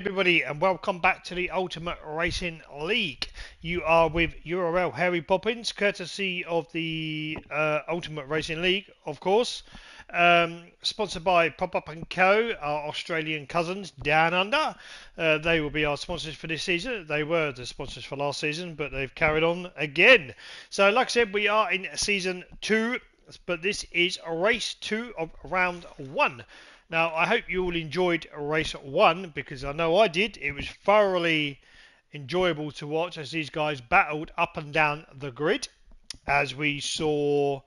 Everybody, and welcome back to the Ultimate Racing League. You are with URL Harry Poppins, courtesy of the Ultimate Racing League, of course. Sponsored by Pro-Am2, our Australian cousins down under. They will be our sponsors for this season. They were the sponsors for last season, but they've carried on again. So, like I said, we are in season 2, but this is race 2 of round 1. Now, I hope you all enjoyed race 1 because I know I did. It was thoroughly enjoyable to watch as these guys battled up and down the grid. As we saw,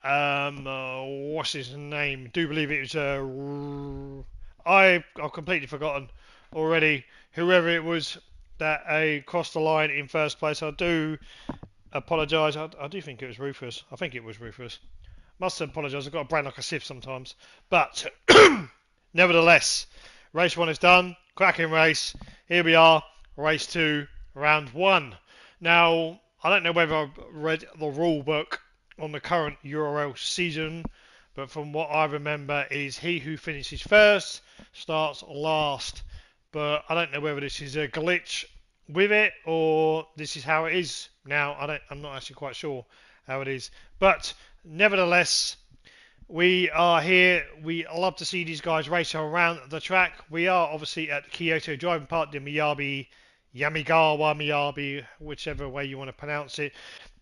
what's his name? Do believe it was. I've completely forgotten already. Whoever it was that crossed the line in first place. I do apologise. I do think it was Rufus. I think it was Rufus. Must apologise, I've got a brain like a sieve sometimes. But, nevertheless, race 1 is done. Cracking race. Here we are, race 2, round 1. Now, I don't know whether I've read the rule book on the current URL season, but from what I remember is he who finishes first starts last. But I don't know whether this is a glitch with it or this is how it is now. I'm not actually quite sure how it is. But nevertheless, we are here. We love to see these guys race around the track. We are obviously at Kyoto Driving Park, the Miyabi, whichever way you want to pronounce it.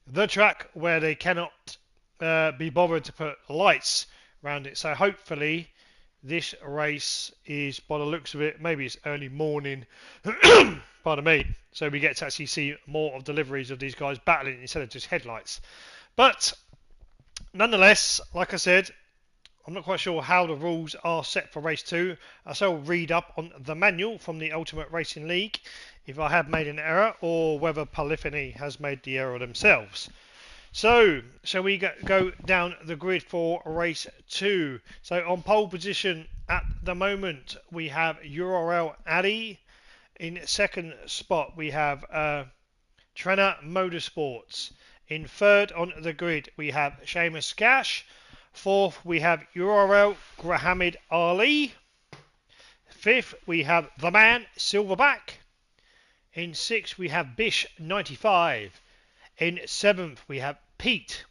The track where they cannot be bothered to put lights around it. So hopefully this race is, by the looks of it, maybe it's early morning. Pardon me. So we get to actually see more of deliveries of these guys battling instead of just headlights. But nonetheless, like I said, I'm not quite sure how the rules are set for race 2. I shall read up on the manual from the Ultimate Racing League if I have made an error or whether Polyphony has made the error themselves. So, shall we go down the grid for race 2? So, on pole position at the moment, we have URL Addy. In second spot, we have Trenna Motorsports. In third on the grid, we have Seamus Gash. Fourth, we have URL Grahamid Ali. Fifth, we have The Man Silverback. In sixth, we have Bish 95. In seventh, we have Pete.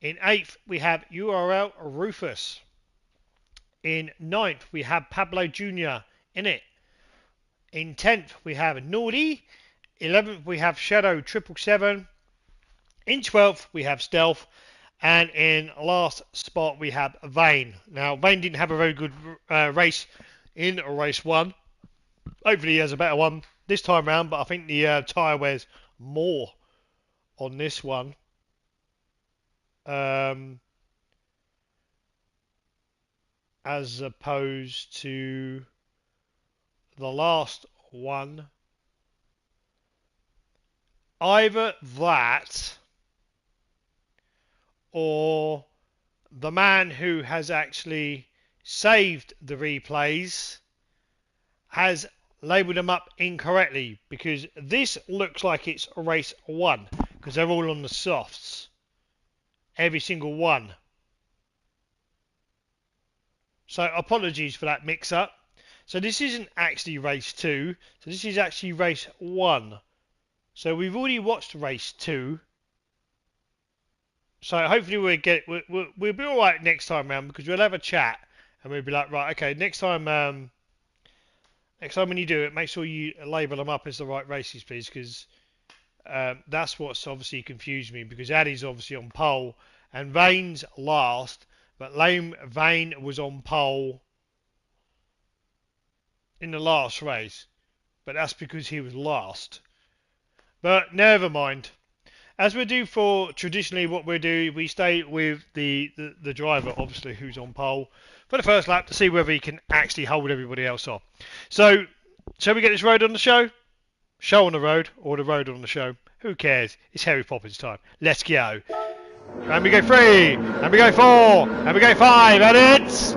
In eighth, we have URL Rufus. In ninth, we have Pablo Jr. in it. In 10th, we have Nordy. 11th, we have Shadow 777. In 12th, we have Stealth. And in last spot, we have Vane. Now, Vane didn't have a very good race in race 1. Hopefully, he has a better one this time round, but I think the tyre wears more on this one. As opposed to the last one. Either that or the man who has actually saved the replays has labelled them up incorrectly, because this looks like it's race 1 because they're all on the softs, every single one. So apologies for that mix up. So this isn't actually race 2, so this is actually race 1. So we've already watched race 2. So hopefully we'll be all right next time round, because we'll have a chat and we'll be like, right, okay, next time when you do it, make sure you label them up as the right races, please, because that's what's obviously confused me, because Addy's obviously on pole and Vane's last, but Vane was on pole in the last race, but that's because he was last. But never mind. As we do for traditionally what we do, we stay with the driver, obviously, who's on pole for the first lap to see whether he can actually hold everybody else off. So, shall we get this road on the show? Show on the road, or the road on the show? Who cares? It's Harry Poppins time. Let's go. And we go 3, and we go 4, and we go 5, and it's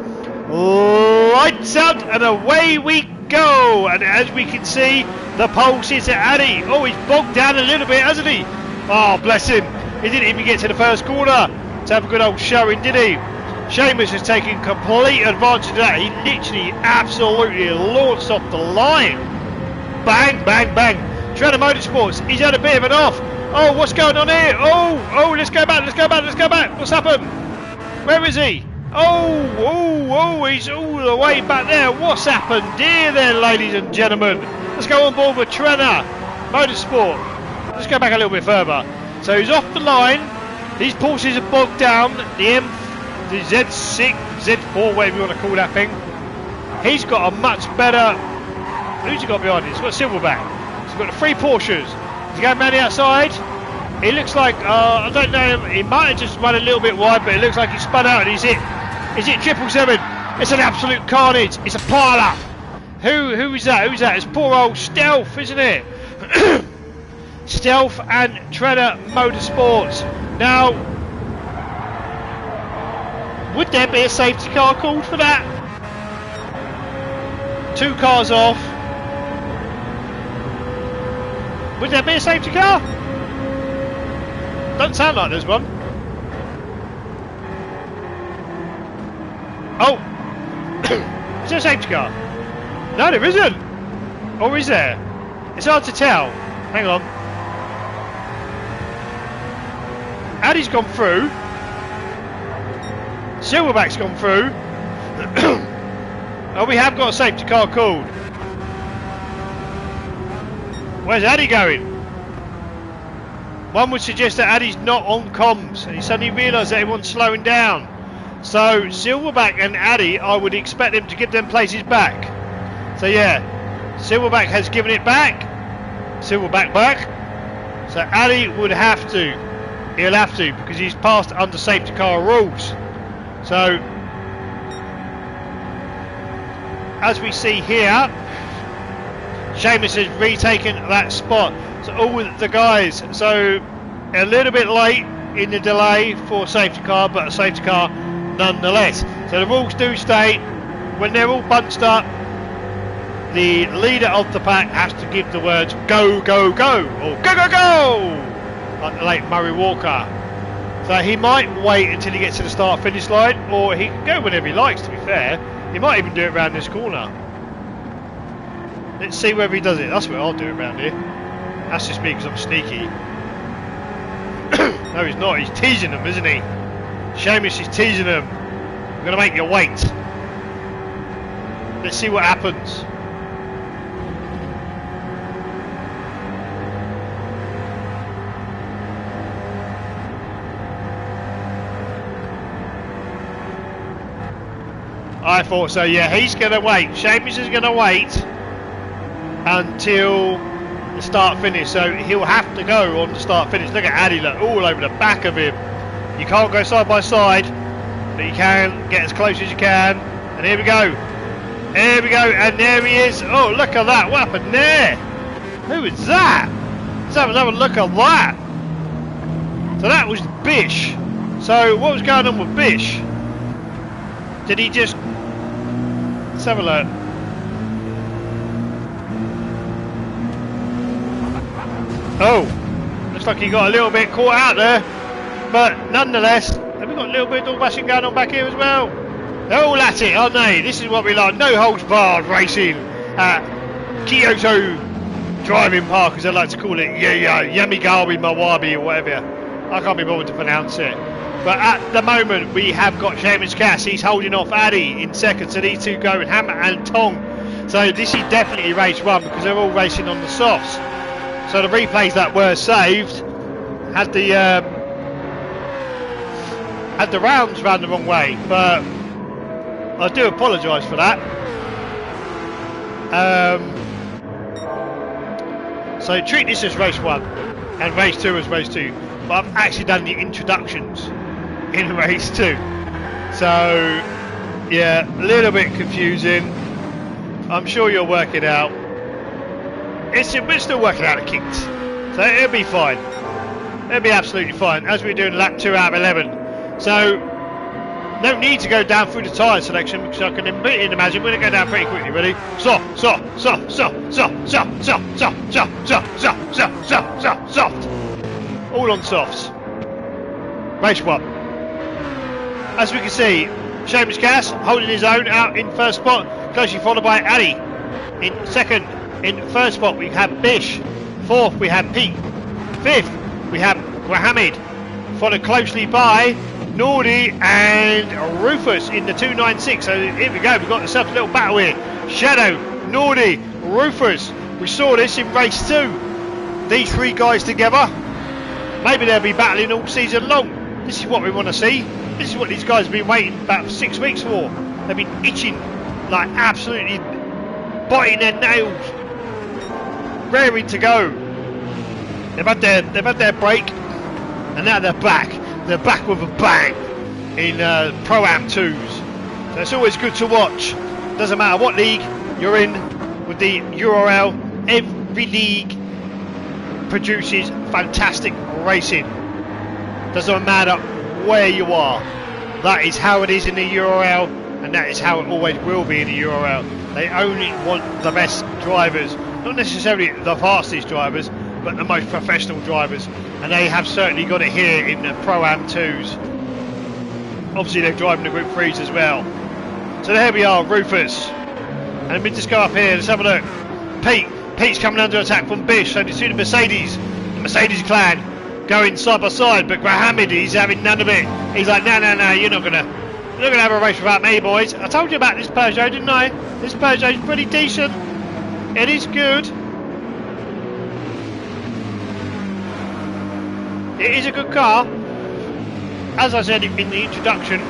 lights out, and away we go. And as we can see, the pole sits at Addy. Oh, he's bogged down a little bit, hasn't he? Oh, bless him. He didn't even get to the first corner to have a good old showing, did he? Sheamus has taken complete advantage of that. He literally absolutely launched off the line. Bang, bang, bang. Shredder Motorsports, he's had a bit of an off. Oh, what's going on here? Oh, let's go back, let's go back, let's go back. What's happened? Where is he? Oh, he's all the way back there. What's happened here then, ladies and gentlemen? Let's go on board with Shredder Motorsport. Let's go back a little bit further. So he's off the line. These Porsches are bogged down. The Z6, Z4, whatever you want to call that thing. He's got a much better... Who's he got behind him? He's got Silverback. He's got the 3 Porsches. He's going around the outside. He looks like, I don't know, he might have just run a little bit wide, but it looks like he spun out and he's hit 777. It's an absolute carnage. It's a pile-up. Who is that? Who's that? It's poor old Stealth, isn't it? Stealth and Shredder Motorsports. Now, would there be a safety car called for that? 2 cars off. Would there be a safety car? Doesn't sound like there's one. Oh! Is there a safety car? No, there isn't. Or is there? It's hard to tell. Hang on. Addy's gone through. Silverback's gone through. Oh, we have got a safety car called. Where's Addy going? One would suggest that Addy's not on comms and he suddenly realised that everyone's slowing down. So Silverback and Addy, I would expect them to give them places back. So yeah, Silverback has given it back. Silverback back. So Addy would have to. He'll have to because he's passed under safety car rules. So as we see here, Sheamus has retaken that spot. So all the guys, so a little bit late in the delay for safety car, but a safety car nonetheless. So the rules do state when they're all bunched up, the leader of the pack has to give the words go, go, go, or go, go, go, like the late Murray Walker. So he might wait until he gets to the start finish line, or he can go whenever he likes, to be fair. He might even do it around this corner. Let's see whether he does it. That's what I'll do around here. That's just me because I'm sneaky. No, he's not. He's teasing them, isn't he? Sheamus is teasing them. I'm going to make you wait. Let's see what happens. I thought so, yeah. He's going to wait. Sheamus is going to wait until the start finish, so he'll have to go on the start finish. Look at Addy, look, all over the back of him. You can't go side by side, but you can get as close as you can. And here we go, and there he is. Oh, look at that, what happened there? Who is that? Let's have another look at that. So that was Bish. So what was going on with Bish? Did he just... Let's have a look. Oh, looks like he got a little bit caught out there, but nonetheless, have we got a little bit of door bashing going on back here as well? They're all at it, aren't they? This is what we like, no holds barred racing at Kyoto Driving Park, as I like to call it. Yeah, Yamigawa Mawabi or whatever. I can't be bothered to pronounce it. But at the moment, we have got Sheamus Cass. He's holding off Addy in second, so these two go hammer and tong. So this is definitely race 1 because they're all racing on the softs. So the replays that were saved had the rounds ran the wrong way, but I do apologise for that. So treat this as race 1 and race 2 as race 2, but I've actually done the introductions in race 2. So yeah, a little bit confusing. I'm sure you'll work it out. We're still working out the kinks, so it'll be fine. It'll be absolutely fine, as we're doing lap 2 out of 11. So, no need to go down through the tyre selection, because I can imagine we're going to go down pretty quickly. Ready? Soft. All on softs. Race 1. as we can see, Seamus Cass holding his own out in first spot, closely followed by Ali in second. In third spot we have Bish, fourth we have Pete, fifth we have Mohammed, followed closely by Nordy and Rufus in the 296. So here we go, we've got ourselves a little battle here. Shadow, Nordy, Rufus. We saw this in race 2. These three guys together. Maybe they'll be battling all season long. This is what we want to see. This is what these guys have been waiting about 6 weeks for. They've been itching, like absolutely biting their nails, raring to go. They've had their break, and now they're back. They're back with a bang in Pro-Am2s. So it's always good to watch. Doesn't matter what league you're in with the URL. Every league produces fantastic racing. Doesn't matter where you are. That is how it is in the URL, and that is how it always will be in the URL. They only want the best drivers, not necessarily the fastest drivers, but the most professional drivers, and they have certainly got it here in the Pro-Am2s. Obviously they're driving the Group 3s as well. So there we are, Rufus. And we just go up here, let's have a look. Pete's coming under attack from Bish, so you see the Mercedes clan going side by side, but Mohammed, he's having none of it. He's like, no, you're not gonna have a race without me, boys. I told you about this Peugeot, didn't I? This Peugeot's pretty decent. It is good. It is a good car, as I said in the introduction.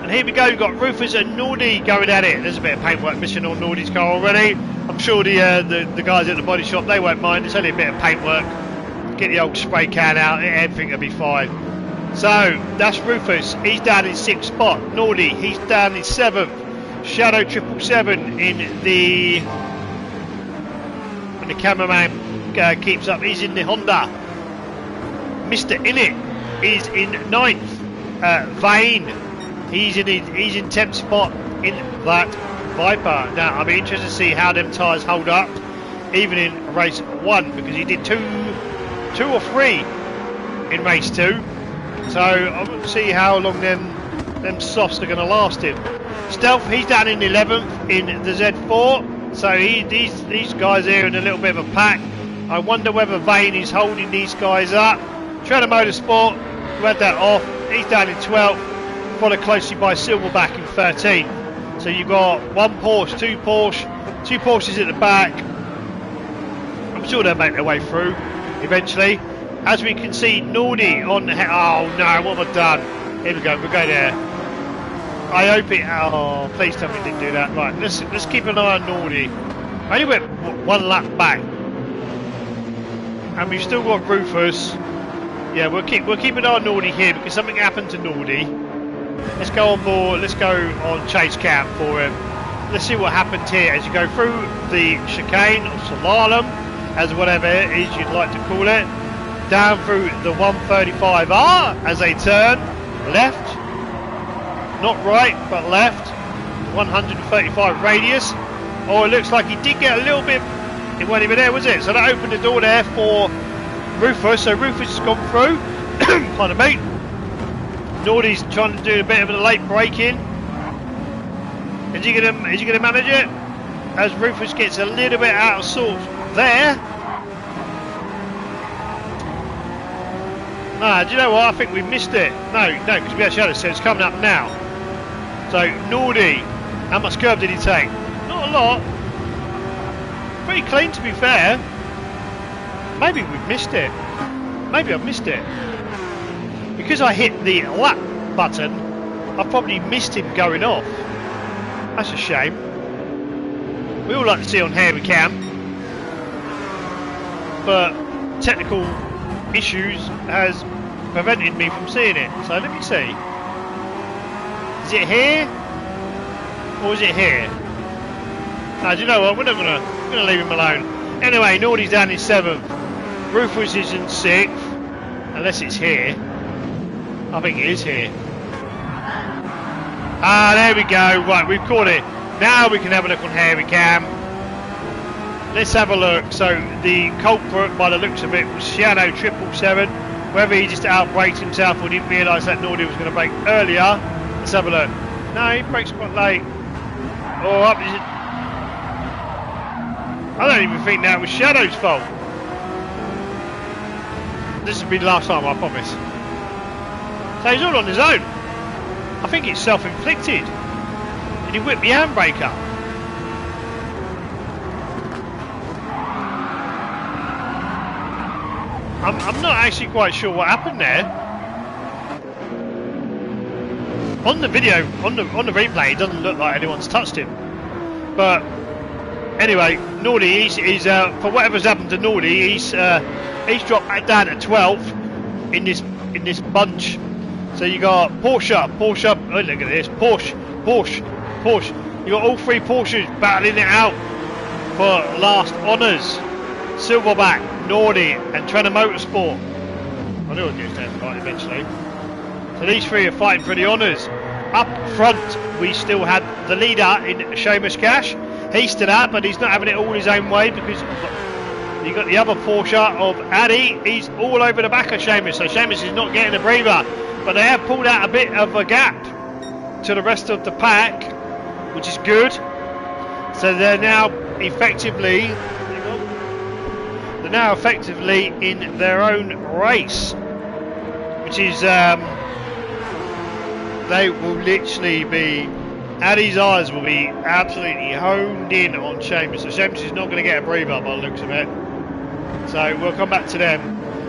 And here we go, we've got Rufus and Nordy going at it. There's a bit of paintwork missing on Nordy's car already. I'm sure the guys at the body shop, they won't mind. It's only a bit of paintwork. Get the old spray can out, everything will be fine. So that's Rufus. He's down in 6th spot. Nordy, he's down in 7th. Shadow 777 in the. When the cameraman keeps up, he's in the Honda. Mr. Innit is in 9th. Vane, he's in 10th spot in that Viper. Now I'll be interested to see how them tyres hold up, even in race 1, because he did two or three in race 2. So I want to see how long them softs are going to last him. Stealth, he's down in 11th in the Z4. So these guys here in a little bit of a pack. I wonder whether Vane is holding these guys up. Shredder Motorsport, read that off. He's down in 12th, followed closely by Silverback in 13th. So you've got one Porsche, two Porsches at the back. I'm sure they'll make their way through eventually. As we can see, Nordy on the head. Oh no, what have I done? Here we go, we'll go there. I hope it. Oh, please tell me it didn't do that. Right, let's keep an eye on Nordy. I only went one lap back, and we've still got Rufus. Yeah, we'll keep an eye on Nordy here because something happened to Nordy. Let's go on board. Let's go on chase cam for him. Let's see what happened here as you go through the chicane or slalom, as whatever it is you'd like to call it, down through the 135R as they turn left, not right but left, 135 radius. Oh, it looks like he did get a little bit. It wasn't even there, was it? So that opened the door there for Rufus. So Rufus has gone through. Pardon me. Nordy's trying to do a bit of a late break in. Is he gonna manage it? As Rufus gets a little bit out of sorts there. Ah, do you know what? I think we missed it. No, because we actually had it, so it's coming up now. So Nordy, how much curb did he take? Not a lot. Pretty clean, to be fair. Maybe we've missed it. Maybe I've missed it. Because I hit the lap button, I probably missed him going off. That's a shame. We all like to see on here we can. But technical issues has prevented me from seeing it. So let me see. Is it here? Or is it here? No, do you know what? We're gonna leave him alone. Anyway, Nordy's down in 7th. Rufus is in 6th. Unless it's here. I think it is here. Ah, there we go. Right, we've caught it. Now we can have a look on here we can. Let's have a look. So the culprit, by the looks of it, was Shadow 777. Whether he just outbraked himself or didn't realise that Nordy was going to brake earlier. Let's have a look. No, he brakes quite late. Oh, up. I don't even think that was Shadow's fault. This will be the last time, I promise. So he's all on his own. I think it's self-inflicted. And he whipped the handbrake up. I'm not actually quite sure what happened there. On the video, on the replay, it doesn't look like anyone's touched him. But anyway, Nordy, he's for whatever's happened to Nordy, he's dropped back down to 12th in this bunch. So you got Porsche. Oh, look at this, Porsche. You got all three Porsches battling it out for last honours. Silverback, Nordy, and Trenner Motorsport. I knew I was going to stand right eventually. So these three are fighting for the honours. Up front, we still had the leader in Seamus Cash. He's still out, but he's not having it all his own way because you got the other Porsche of Addy. He's all over the back of Seamus, so Seamus is not getting a breather. But they have pulled out a bit of a gap to the rest of the pack, which is good. So they're now effectively in their own race, which is they will literally be, Addy's eyes will be absolutely honed in on Seamus. So Seamus is not going to get a breather by the looks of it. So we'll come back to them.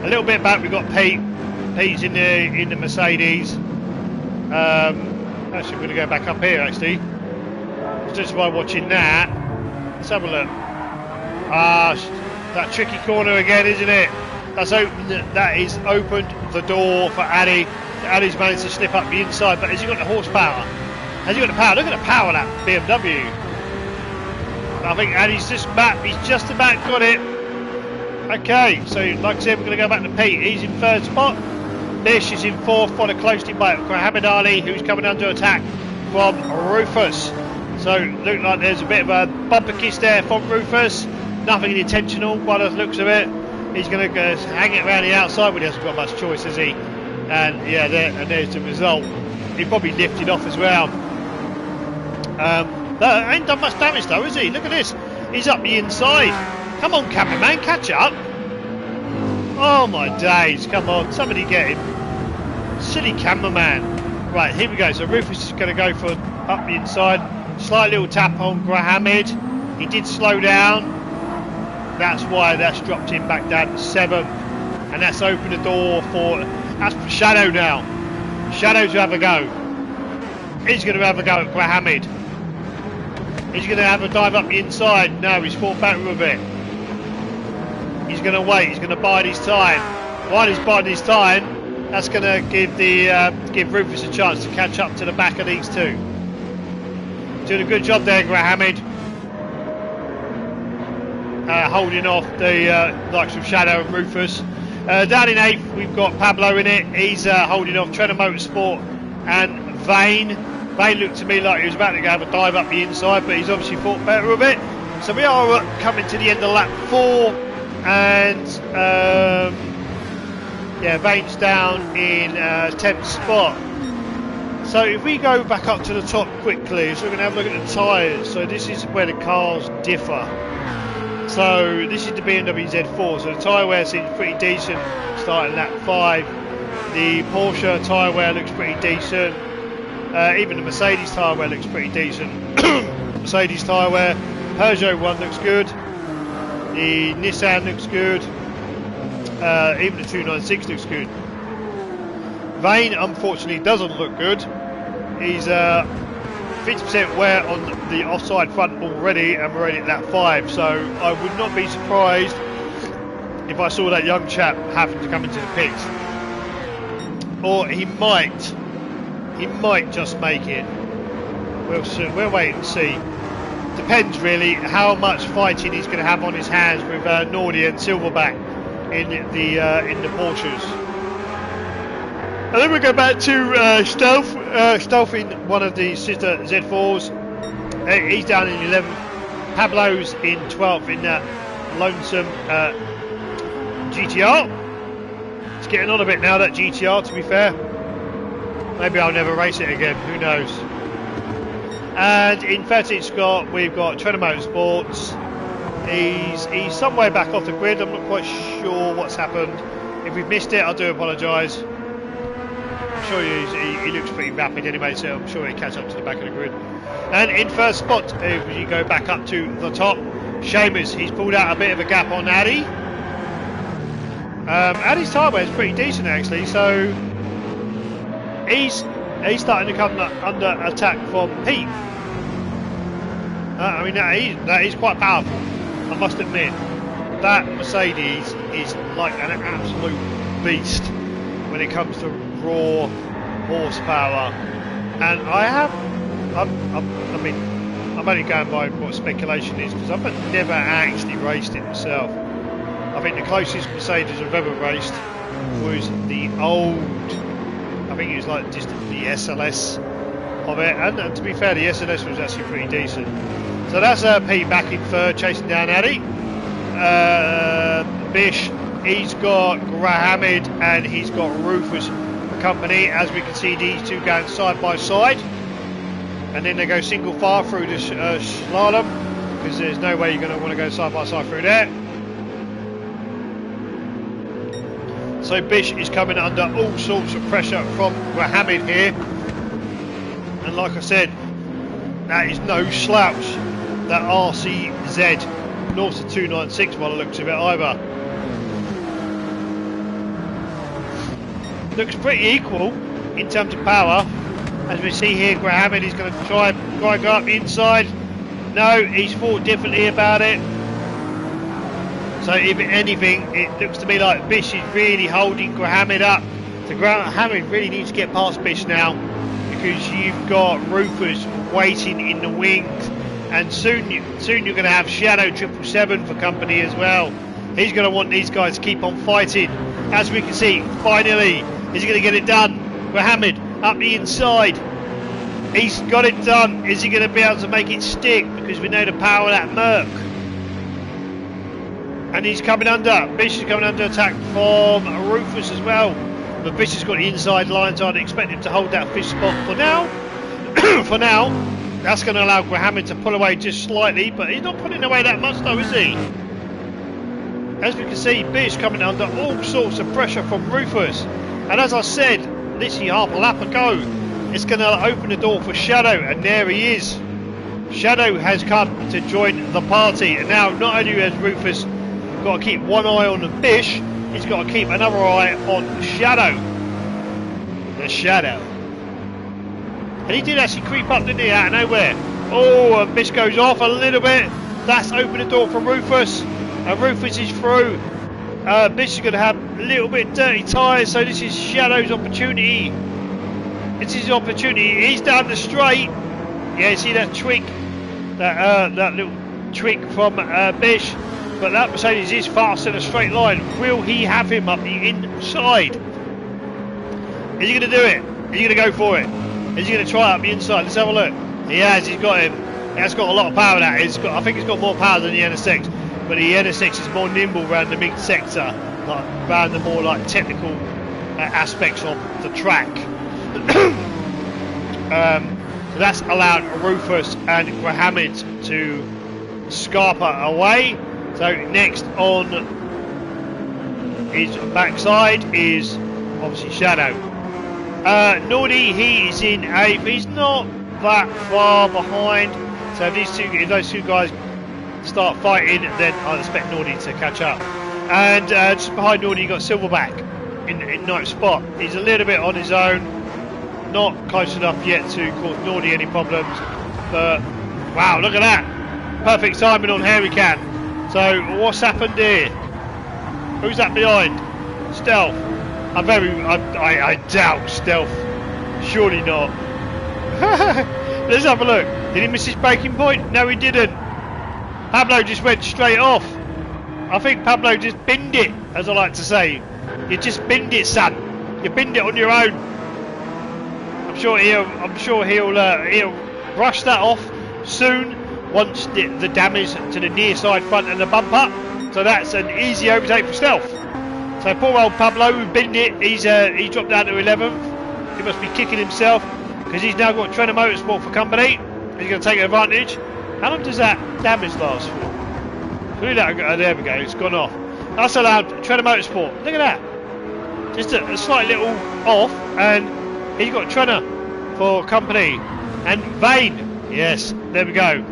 A little bit back, we've got Pete. Pete's in the Mercedes. Actually, we're going to go back up here actually. Just by watching that, let's have a look. That tricky corner again, isn't it? That is opened the door for Addy. Addy's managed to slip up the inside, but has he got the horsepower? Has he got the power? Look at the power of that BMW. I think Addy's just about got it. Okay, so like I said, we're going to go back to Pete. He's in third spot. Bish is in fourth, followed closely by Mohammed Ali, who's coming under attack from Rufus. So look like there's a bit of a bumper kiss there from Rufus. Nothing intentional by the looks of it. He's going to hang it around the outside, but he hasn't got much choice, has he? And yeah, there's the result. He probably lifted off as well. Ain't done much damage though, is he? Look at this. He's up the inside. Come on, cameraman, catch up. Oh my days, come on, somebody get him. Silly cameraman. Right, here we go. So Rufus is going to go for up the inside. Slight little tap on Grahamid. He did slow down. That's why that's dropped him back down to 7th. And that's opened the door that's for Shadow now. Shadow to have a go. He's going to have a go at Grahamid. He's going to have a dive up the inside. No, he's fought back with it. He's going to wait. He's going to bide his time. While he's biding his time, that's going to give Rufus a chance to catch up to the back of these two. Doing a good job there, Grahamid. Holding off the likes of Shadow and Rufus. Down in 8th, we've got Pablo in it. He's holding off Trenner Motorsport and Vane. Vane looked to me like he was about to go have a dive up the inside, but he's obviously fought better with it. So we are coming to the end of lap 4, and yeah, Vane's down in 10th spot. So if we go back up to the top quickly, so we're going to have a look at the tyres. So this is where the cars differ. So this is the BMW Z4, so the tyre wear seems pretty decent starting lap 5. The Porsche tyre wear looks pretty decent. Even the Mercedes tyre wear looks pretty decent. Mercedes tyre wear, Peugeot one looks good. The Nissan looks good. Even the 296 looks good. Vane unfortunately doesn't look good. He's 50% wear on the offside front already, and we're already at lap 5, so I would not be surprised if I saw that young chap having to come into the pits. Or he might just make it. We'll wait and see. Depends really how much fighting he's going to have on his hands with Nordy and Silverback in the Porsches. And then we go back to Stealth. Stealth in one of the sister Z4s. He's down in 11th. Pablo's in 12th in that lonesome GTR. getting on a bit now, that GTR, to be fair. Maybe I'll never race it again, who knows. And in Fetich Scott, we've got Trenner Motorsports. He's some way back off the grid. I'm not quite sure what's happened. If we've missed it, I do apologise. I'm sure he looks pretty rapid anyway, so I'm sure he'll catch up to the back of the grid. And in first spot, if you go back up to the top, Seamus, he's pulled out a bit of a gap on Addy. Addy's tyre wear is pretty decent actually, so he's starting to come under attack from Pete. I mean, that is quite powerful, I must admit. That Mercedes is like an absolute beast when it comes to raw horsepower. And I mean, I'm only going by what speculation is because I've never actually raced it myself. I think the closest Mercedes I've ever raced was the old, I think it was like just the SLS of it, and to be fair, the SLS was actually pretty decent. So that's Pete back in third, chasing down Addy. Bish, he's got Grahamid and he's got Rufus company. As we can see, these two going side by side, and then they go single file through the slalom, because there's no way you're going to want to go side by side through there. So Bish is coming under all sorts of pressure from Grahamid here, and like I said, that is no slouch, that RCZ, north of 296 by the looks of it either. Looks pretty equal in terms of power. As we see here, Grahamid is going to try and go up the inside. No, he's thought differently about it. So if anything, it looks to me like Bish is really holding Grahamid up. So Grahamid really needs to get past Bish now, because you've got Rufus waiting in the wings, and soon you're going to have Shadow 777 for company as well. He's going to want these guys to keep on fighting. As we can see, finally, is he going to get it done? Grahamid up the inside. He's got it done. Is he going to be able to make it stick? Because we know the power of that Merc. And he's coming under. Bish is coming under attack from Rufus as well. But Bish has got the inside line, so I'd expect him to hold that fifth spot for now. For now, that's going to allow Grahamid to pull away just slightly, but he's not pulling away that much though, is he? As we can see, Bish coming under all sorts of pressure from Rufus. And as I said, literally half a lap ago, it's going to open the door for Shadow, and there he is. Shadow has come to join the party, and now not only has Rufus got to keep one eye on the Bish, he's got to keep another eye on Shadow. The Shadow. And he did actually creep up, didn't he, out of nowhere. Oh, and Bish goes off a little bit. That's opened the door for Rufus, and Rufus is through. Bish is going to have a little bit dirty tyres, so this is Shadow's opportunity. It's his opportunity. He's down the straight. Yeah, see that tweak, that little tweak from Bish. But that Mercedes is fast in a straight line. Will he have him up the inside? Is he going to do it? Is he going to go for it? Is he going to try up the inside? Let's have a look. He has. He's got him. He has got a lot of power. That is. I think it's got more power than the NSX. But the NSX is more nimble around the mid sector, like around the more like technical aspects of the track. So that's allowed Rufus and Grahamid to scarper away. So next on his backside is obviously Shadow. Nordy, he is in 8th. He's not that far behind. So if those two guys start fighting, then I'd expect Nordy to catch up. And just behind Nordy, you've got Silverback in 9th spot. He's a little bit on his own, not close enough yet to cause Nordy any problems. But wow, look at that! Perfect timing on Harry Can. So what's happened here? Who's that behind? Stealth. I doubt Stealth. Surely not. Let's have a look. Did he miss his braking point? No, he didn't. Pablo just went straight off. I think Pablo just binned it, as I like to say. You just binned it, son. You binned it on your own. I'm sure he'll brush that off soon once the damage to the near side front and the bumper. So that's an easy overtake for Stealth. So poor old Pablo, who binned it, he's dropped down to 11th. He must be kicking himself because he's now got Trenner Motorsport for company. He's going to take advantage. How long does that damage last for? There we go, it's gone off. That's allowed Trenner Motorsport. Look at that. Just a slight little off, and he's got Trenner for company. And Vane, yes, there we go.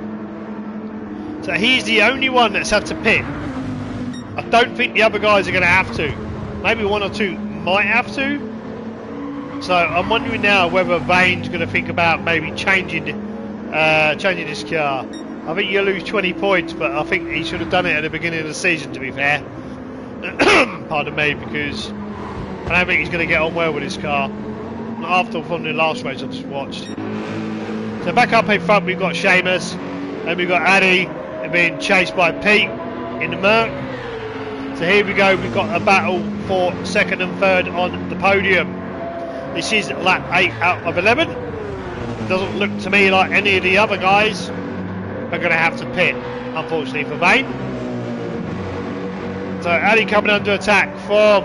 So he's the only one that's had to pit. I don't think the other guys are going to have to. Maybe one or two might have to. So I'm wondering now whether Vane's going to think about maybe changing his car. I think you lose 20 points, but I think he should have done it at the beginning of the season, to be fair. Pardon me, because I don't think he's going to get on well with his car. Not after from the last race I just watched. So back up in front we've got Seamus, and we've got Addy being chased by Pete in the Merc. So here we go, we've got a battle for second and third on the podium. This is lap 8 out of 11. Doesn't look to me like any of the other guys are going to have to pit, unfortunately for Vane. So Addy coming under attack from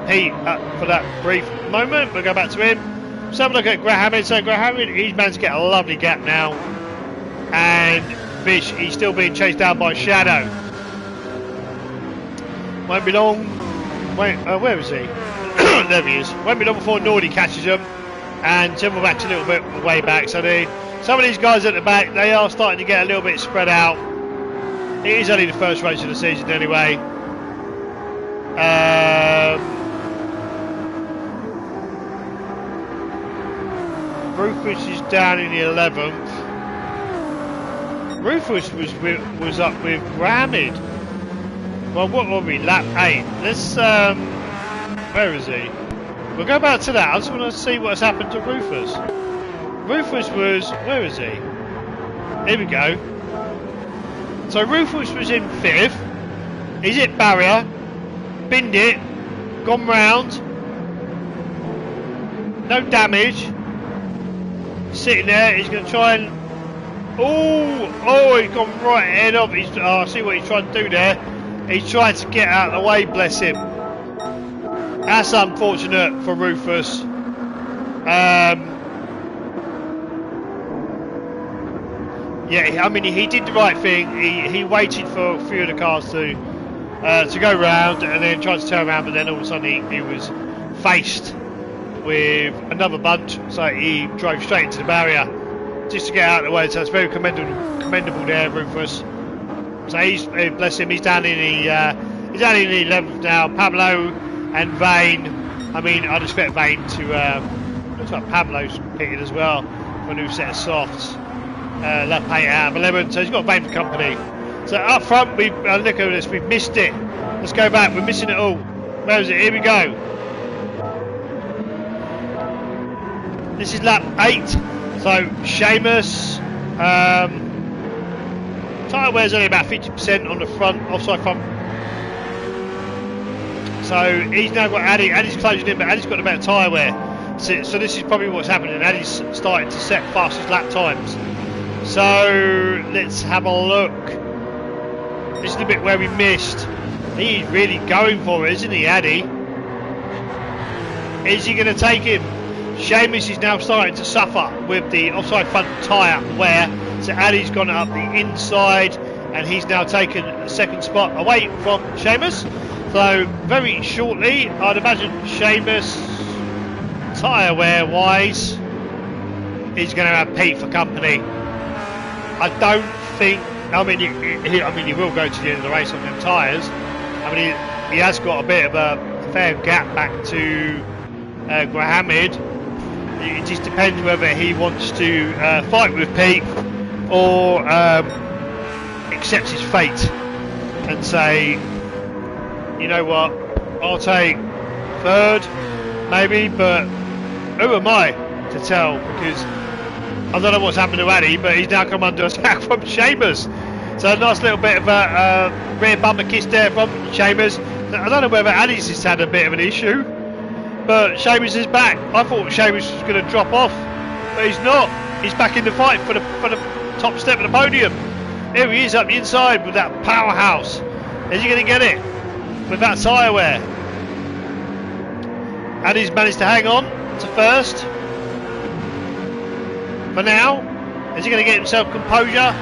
Pete for that brief moment. We'll go back to him. Let's have a look at Graham. So Graham, he's managed to get a lovely gap now. And Bish, he's still being chased down by Shadow. Won't be long. Wait, where is he? There he is. Won't be long before Nordy catches him. And Timberback's a little bit way back. So some of these guys at the back, they are starting to get a little bit spread out. It is only the first race of the season anyway. Rufus is down in the 11th. Rufus was up with Ramid. Well, what were we? Lap 8. Let's where is he? We'll go back to that. I just want to see what's happened to Rufus. Rufus was, where is he? Here we go. So Rufus was in 5th. He's hit barrier, binned it, gone round. No damage. Sitting there, he's going to try and... Oh, he's gone right ahead of. I see what he's trying to do there. He's trying to get out of the way, bless him. That's unfortunate for Rufus. Yeah, I mean, he did the right thing. He waited for a few of the cars to go round and then tried to turn around, but then all of a sudden he was faced with another bunch, so he drove straight into the barrier just to get out of the way. So it's very commendable there, Rufus. So he's, bless him, he's down in the 11th now. Pablo and Vane. I mean, I'd expect Vane to looks like Pablo's pitted as well for a new set of softs. Lap 8 out of 11, so he's got Vane for company. So up front, look at this, we've missed it. Let's go back, we're missing it all. Where is it? Here we go. This is lap 8. So Seamus, tyre wear's only about 50% on the front, offside front. So he's now got Addy. Addy's closing in, but Addy's got a better tyre wear. So this is probably what's happening. Addy's starting to set fastest lap times. So let's have a look. This is the bit where we missed. He's really going for it, isn't he, Addy? Is he going to take him? Seamus is now starting to suffer with the offside front tyre wear. So Addy's gone up the inside, and he's now taken a second spot away from Seamus. So very shortly, I'd imagine Seamus, tyre wear wise, is going to have Pete for company. I don't think. I mean, he will go to the end of the race on them tyres. I mean, he has got a bit of a fair gap back to Grahamid. It just depends whether he wants to fight with Pete or accepts his fate and say, you know what, I'll take third, maybe, but who am I to tell? Because I don't know what's happened to Addy, but he's now come under attack from Seamus. So a nice little bit of a rear bumper kiss there from Seamus. I don't know whether Addy's just had a bit of an issue, but Seamus is back. I thought Seamus was going to drop off, but he's not. He's back in the fight for the top step of the podium. Here he is up the inside with that powerhouse. Is he going to get it with that tyre wear? And he's managed to hang on to first. For now, is he going to get himself composure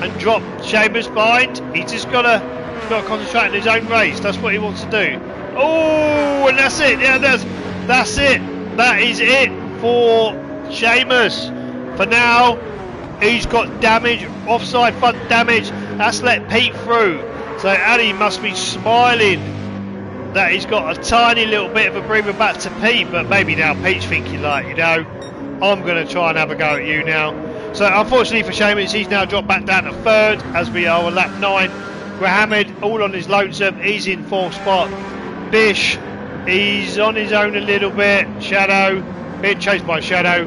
and drop Chambers behind? He's just got to concentrate on his own race. That's what he wants to do. Oh, and that's it. Yeah, that's it. That is it for Chambers. For now, he's got damage, offside front damage. That's let Pete through. So Addy must be smiling that he's got a tiny little bit of a breather back to Pete, but maybe now Pete's thinking like, you know, I'm going to try and have a go at you now. So unfortunately for Chambers, he's now dropped back down to third as we are on lap 9. Mohammed all on his lonesome, he's in 4th spot. Bish, he's on his own a little bit. Shadow, being chased by Shadow.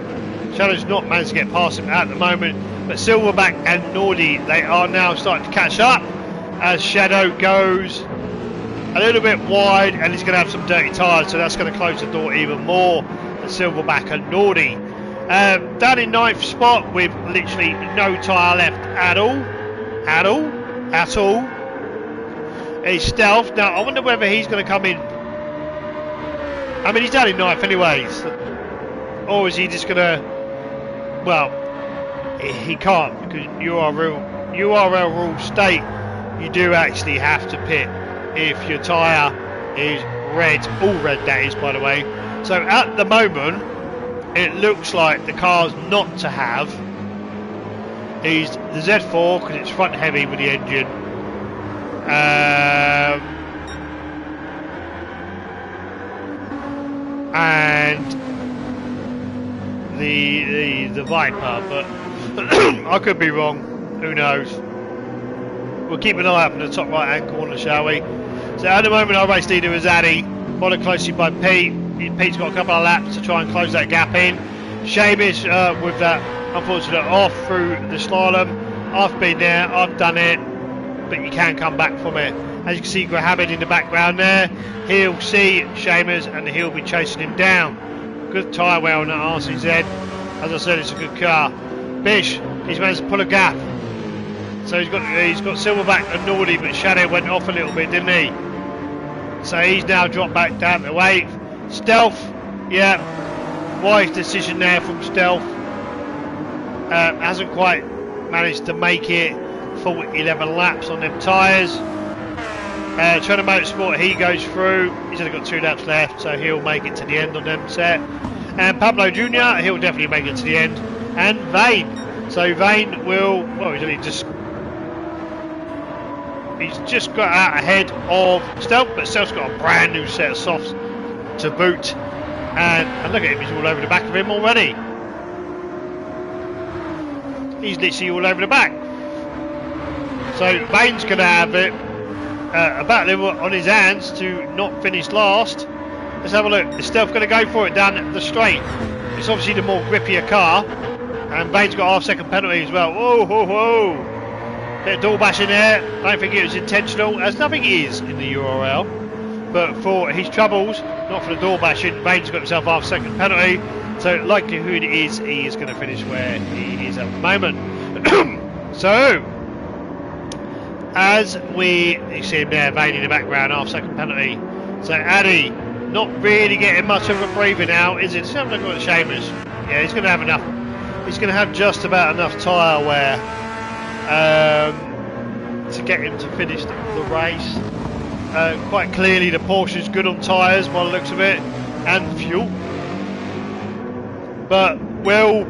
Shadow's not managed to get past him at the moment, but Silverback and Nordy, they are now starting to catch up as Shadow goes a little bit wide and he's going to have some dirty tyres, so that's going to close the door even more for Silverback and Nordy. Down in 9th spot with literally no tyre left at all. Is Stealth. Now I wonder whether he's going to come in. I mean, he's down in 9th anyways, or is he just going to, well, he can't, because URL rules state you do actually have to pit if your tyre is red, all red that is, by the way. So at the moment it looks like the car's not to have is the Z4 because it's front heavy with the engine, and the Viper, but I could be wrong, who knows. We'll keep an eye up in the top right hand corner, shall we? So at the moment our race leader is Addy, followed closely by Pete. Pete's got a couple of laps to try and close that gap in. Seamus with that unfortunate off through the slalom. I've been there, I've done it, but you can come back from it. As you can see, Grahamid in the background there. He'll see Seamus and he'll be chasing him down. Good tyre wear on that RCZ. As I said, it's a good car. Bish, he's managed to pull a gap. So he's got Silverback and Nordy, but Shadow went off a little bit, didn't he? So he's now dropped back down to 8th. Stealth, yeah, wise decision there from Stealth. Hasn't quite managed to make it full 11 laps on them tyres. Trevor Motorsport, he goes through. He's only got 2 laps left, so he'll make it to the end on them set. And Pablo Jr., he'll definitely make it to the end. And Vane. So Vane will, well, he's just got out ahead of Stealth, but Stealth's got a brand new set of softs to boot. And look at him, he's all over the back of him already. He's literally all over the back. So Vane's going to have it. A battle on his hands to not finish last. Let's have a look. Is Stealth going to go for it down the straight? It's obviously the more grippier car, and Vane's got a half-second penalty as well. Whoa, whoa, whoa! Bit of door bashing there. I don't think it was intentional, as nothing is in the URL. But for his troubles, not for the door bashing, Vane's got himself a half-second penalty. So likelihood is he is going to finish where he is at the moment. So. As you see him there, Vane in the background, half-second penalty. So Addy, not really getting much of a breather now, is it? Let's have a look at Seamus. Yeah, he's going to have enough. He's going to have just about enough tyre wear to get him to finish the race. Quite clearly, the Porsche's good on tyres by the looks of it, and fuel. But will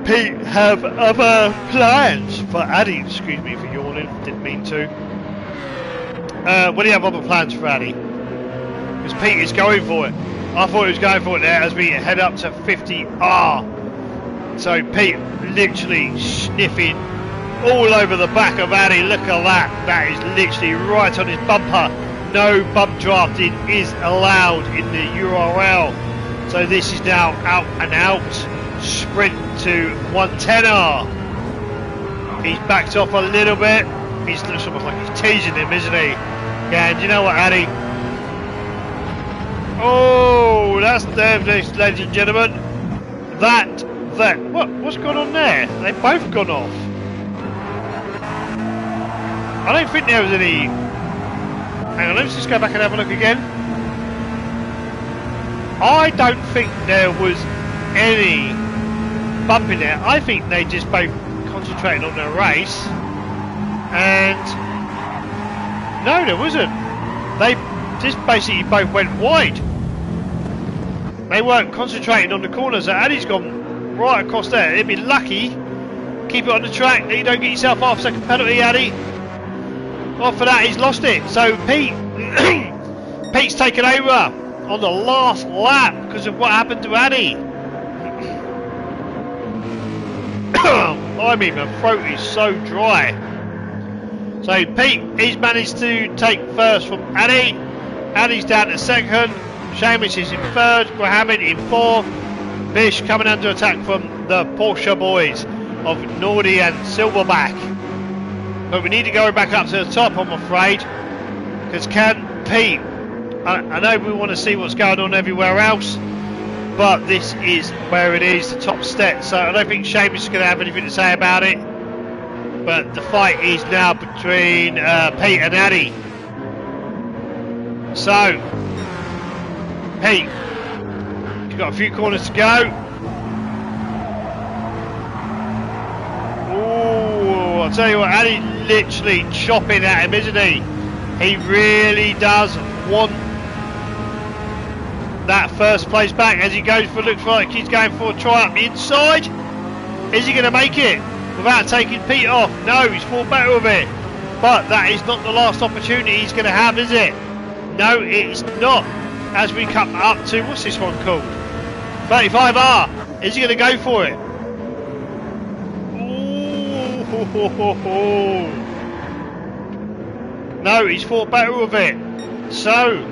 Pete have other plans for Addy? Excuse me for yawning, didn't mean to. Will he have other plans for Addy? Because Pete is going for it. I thought he was going for it there as we head up to 50R. So Pete literally sniffing all over the back of Addy. Look at that. That is literally right on his bumper. No bump drafting is allowed in the URL. So this is now out and out. Sprint to 110R. He's backed off a little bit. He looks almost like he's teasing him, isn't he? Yeah, and you know what, Addy? Oh, that's them, ladies and gentlemen. What's going on there? They've both gone off. I don't think there was any. Hang on, let's just go back and have a look again. I don't think there was any bump in there. I think they just both concentrated on their race, and no, there wasn't. They just basically both went wide. They weren't concentrating on the corners. Addy's gone right across there. He'd be lucky. Keep it on the track that you don't get yourself half second penalty, Addy. Well, for that, he's lost it. So Pete's taken over on the last lap because of what happened to Addy. I mean, my throat is so dry. So Pete, he's managed to take first from Addy. Addy's down to second. Seamus is in third. Mohammed in fourth. Bish coming under attack from the Porsche boys of Nordy and Silverback. But we need to go back up to the top, I'm afraid, because Pete, I know we want to see what's going on everywhere else, but this is where it is, the top step. So I don't think Seamus is going to have anything to say about it. But the fight is now between Pete and Addy. So, Pete, you've got a few corners to go. Ooh, I'll tell you what, Addy literally chopping at him, isn't he? He really does want that first place back as he goes for, looks like he's going for a try up the inside. Is he going to make it without taking Pete off? No, he's fought better with it. But that is not the last opportunity he's going to have, is it? No, it's not. As we come up to, what's this one called? 35R. Is he going to go for it? Ooh. No, he's fought better with it. So,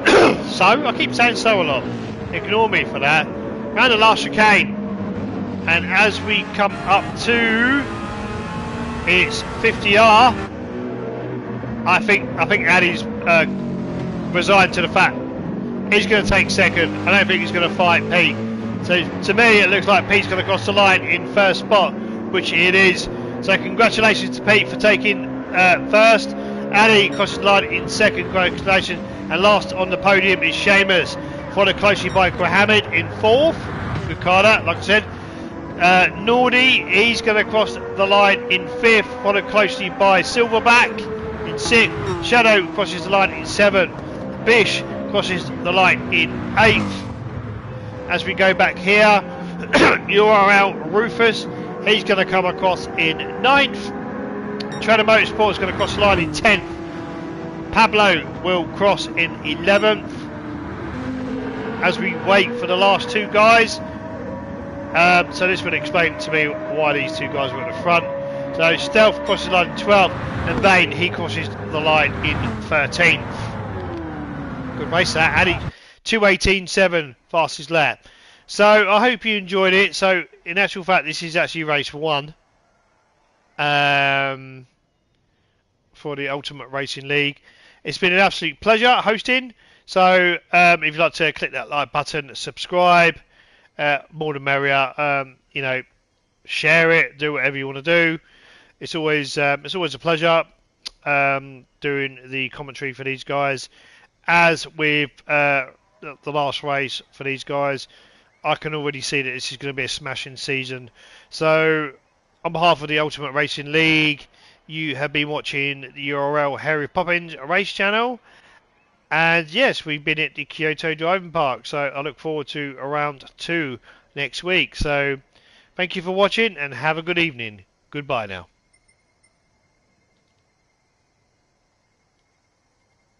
I keep saying so a lot. Ignore me for that. Round the last chicane. And as we come up to, it's 50R. I think Addy's resigned to the fact he's going to take second. I don't think he's going to fight Pete. So to me, it looks like Pete's going to cross the line in first spot, which it is. So congratulations to Pete for taking first. Addy crosses the line in second. Congratulations. And last on the podium is Seamus, followed closely by Mohammed in fourth. Good car that, like I said. Nordy, he's going to cross the line in fifth, followed closely by Silverback in sixth. Shadow crosses the line in seventh. Bish crosses the line in eighth. As we go back here, URL Rufus, he's going to come across in ninth. Trader Motorsport is going to cross the line in 10th. Pablo will cross in 11th. As we wait for the last two guys. So this would explain to me why these two guys were at the front. So Stealth crosses the line in 12th, and Vane, he crosses the line in 13th. Good race that, Addy. 2:18.7 fastest lap. So I hope you enjoyed it. So in actual fact, this is actually race 1 for the Ultimate Racing League. It's been an absolute pleasure hosting. So if you'd like to click that like button, subscribe, more the merrier. You know, share it, do whatever you want to do. It's always a pleasure doing the commentary for these guys. As with the last race for these guys, I can already see that this is going to be a smashing season. So on behalf of the Ultimate Racing League, you have been watching the URL Harry Poppins race channel. And yes, we've been at the Kyoto Driving Park. So I look forward to round 2 next week. So thank you for watching and have a good evening. Goodbye now.